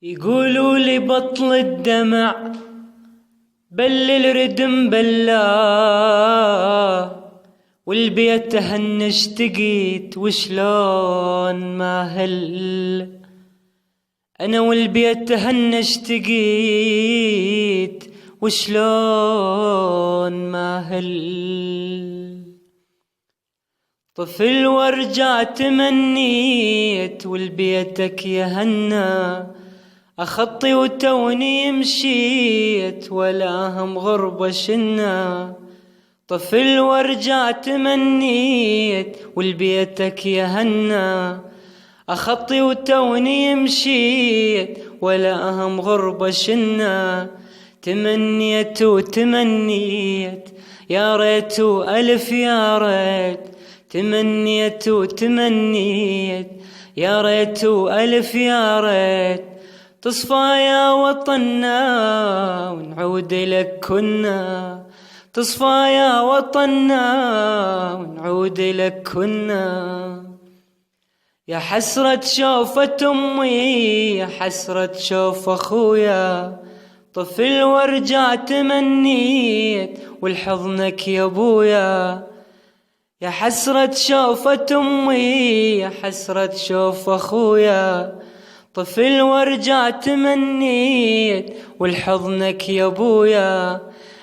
يقولوا لي بطل الدمع بل الردم بلا، والبيت هنش تقيت وشلون ما هل. أنا والبيت هنش تقيت وشلون ما هل. طفل وارجع تمنيت والبيتك يهنى، أخطي وتوني مشيت ولا هم غربة شنا. طفل وارجع تمنيت والبيتك يهنى، أخطي وتوني مشيت ولا هم غربة شنا. تمنيت وتمنيت يا ريت ألف يا ريت، تمنيت وتمنيت يا ريت ألف يا ريت. تصفى يا وطننا ونعود لك كنا، تصفى يا وطننا ونعود لك كنا. يا حسرة شوفة أمي يا حسرة شوف أخويا، طفل وارجع تمنيت والحضنك يا أبويا. يا حسرة شوفة أمي يا حسرة شوف أخويا، طفل وارجع تمنيت والحضنك يا أبويا.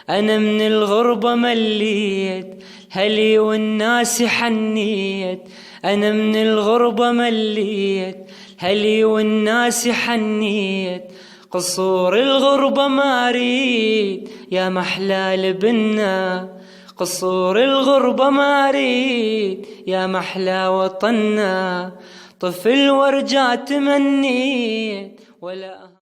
أنا من الغربة مليت هلي والناس حنيت، أنا من الغربة مليت هلي والناس حنيت. قصور الغربة ما أريد يا محلى لبنا، قصور الغربة ما أريد يا محلى وطنا. طفل وارجع تمنيت ولا